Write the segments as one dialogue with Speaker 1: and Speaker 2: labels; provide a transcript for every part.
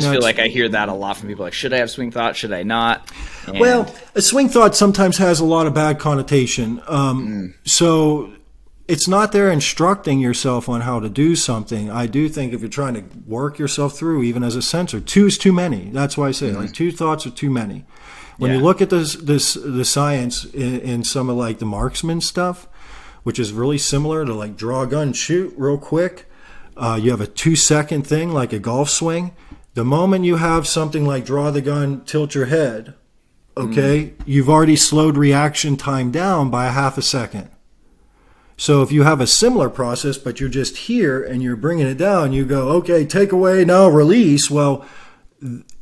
Speaker 1: just feel like I hear that a lot from people. Like, should I have swing thought? Should I not? And
Speaker 2: well, a swing thought sometimes has a lot of bad connotation. So it's not there instructing yourself on how to do something. I do think if you're trying to work yourself through, even as a sensor, 2 is too many. That's why I say like 2 thoughts are too many. When you look at the science in some of like the marksman stuff, which is really similar to like draw a gun, shoot real quick. You have a 2-second thing like a golf swing. The moment you have something like draw the gun, tilt your head, okay, you've already slowed reaction time down by a half a second. So if you have a similar process, but you're just here and you're bringing it down, you go, okay, take away, now release. Well,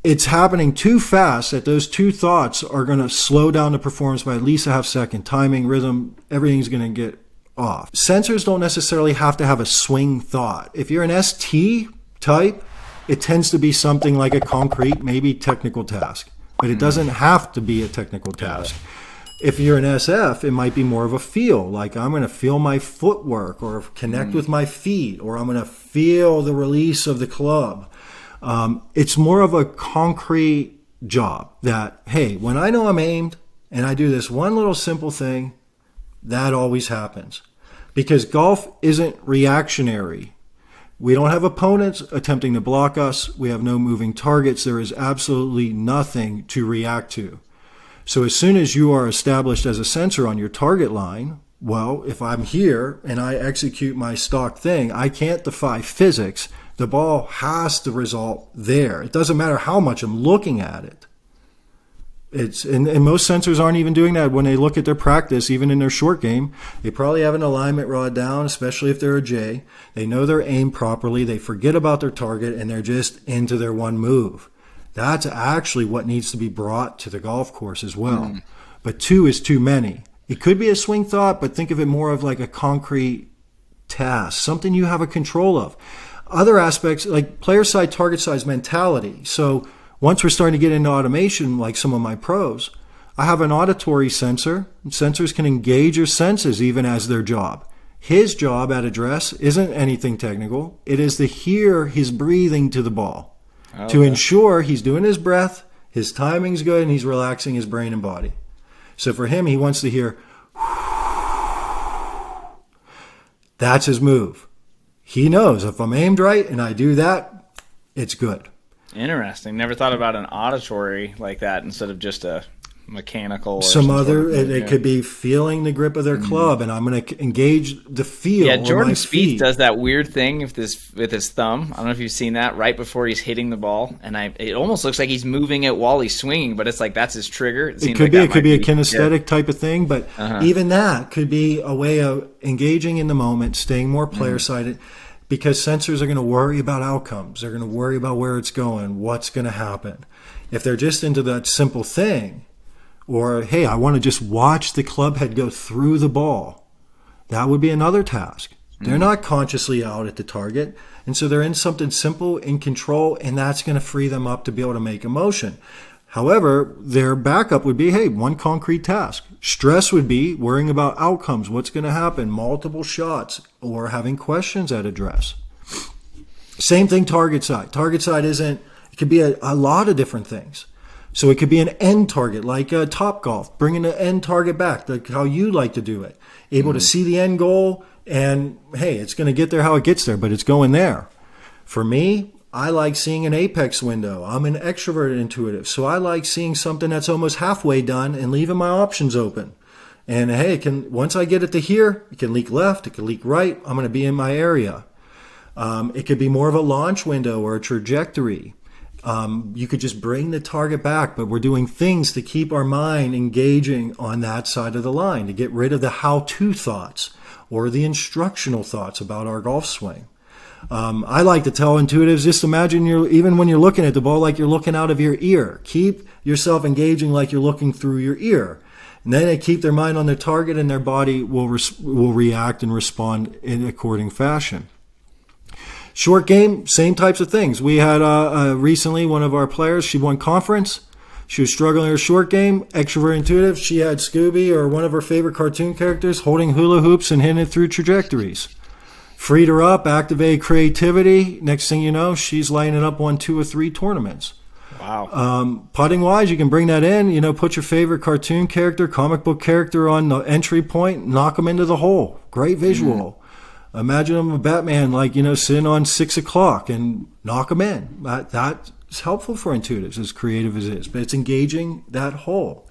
Speaker 2: it's happening too fast that those 2 thoughts are going to slow down the performance by at least a half second. Timing, rhythm, everything's going to get off. Sensors don't necessarily have to have a swing thought. If you're an ST type, it tends to be something like a concrete, maybe technical task, but it doesn't have to be a technical task. If you're an SF, it might be more of a feel, like I'm going to feel my footwork or connect with my feet, or I'm going to feel the release of the club. It's more of a concrete job that, hey, when I know I'm aimed and I do this one little simple thing, that always happens. Because golf isn't reactionary. We don't have opponents attempting to block us. We have no moving targets. There is absolutely nothing to react to. So as soon as you are established as a sensor on your target line, well, if I'm here and I execute my stock thing, I can't defy physics. The ball has to result there. It doesn't matter how much I'm looking at it. And most sensors aren't even doing that when they look at their practice, even in their short game. They probably have an alignment rod down, especially if they're a J. They know they're aimed properly. They forget about their target, and they're just into their one move. That's actually what needs to be brought to the golf course as well. But 2 is too many. It could be a swing thought, but think of it more of like a concrete task, something you have a control of. Other aspects, like player side, target size mentality. So once we're starting to get into automation, like some of my pros, I have an auditory sensor. Sensors can engage your senses even as their job. His job at address isn't anything technical. It is to hear his breathing to the ball, to ensure he's doing his breath, his timing's good, and he's relaxing his brain and body. So for him, he wants to hear, that's his move. He knows if I'm aimed right and I do that, it's good.
Speaker 1: Interesting. Never thought about an auditory like that instead of just a mechanical. Or
Speaker 2: some other, it could be feeling the grip of their club, and I'm going to engage the feel.
Speaker 1: Yeah, Jordan
Speaker 2: my
Speaker 1: Spieth
Speaker 2: feet.
Speaker 1: does that weird thing with his thumb. I don't know if you've seen that right before he's hitting the ball, and it almost looks like he's moving it while he's swinging, but it's like that's his trigger. It
Speaker 2: could be a kinesthetic type of thing, but even that could be a way of engaging in the moment, staying more player-sided. Because sensors are going to worry about outcomes. They're going to worry about where it's going, what's going to happen. If they're just into that simple thing, or, hey, I want to just watch the club head go through the ball, that would be another task. They're not consciously out at the target, and so they're in something simple, in control, and that's going to free them up to be able to make a motion. However, their backup would be, hey, one concrete task. Stress would be worrying about outcomes, what's going to happen, multiple shots, or having questions at address. Same thing target side. Target side it could be a lot of different things. So it could be an end target, like Top Golf, bringing the end target back, like how you like to do it. Able to see the end goal, and, hey, it's going to get there how it gets there, but it's going there. For me, I like seeing an apex window. I'm an extroverted intuitive, so I like seeing something that's almost halfway done and leaving my options open. And hey, once I get it to here, it can leak left, it can leak right. I'm going to be in my area. It could be more of a launch window or a trajectory. You could just bring the target back, but we're doing things to keep our mind engaging on that side of the line, to get rid of the how-to thoughts or the instructional thoughts about our golf swing. I like to tell intuitives, just imagine even when you're looking at the ball, like you're looking out of your ear. Keep yourself engaging like you're looking through your ear. And then they keep their mind on their target, and their body will react and respond in according fashion. Short game, same types of things. We had recently one of our players, she won conference. She was struggling in her short game, extrovert intuitive. She had Scooby or one of her favorite cartoon characters holding hula hoops and hitting it through trajectories. freed her up, activated creativity. Next thing you know, she's lining up on 2 or 3 tournaments.
Speaker 1: Wow.
Speaker 2: Putting wise, you can bring that in. Put your favorite cartoon character, comic book character on the entry point, knock them into the hole. Great visual. Imagine them a Batman, sitting on 6 o'clock and knock them in. That's helpful for intuitives, as creative as it is. But it's engaging that hole.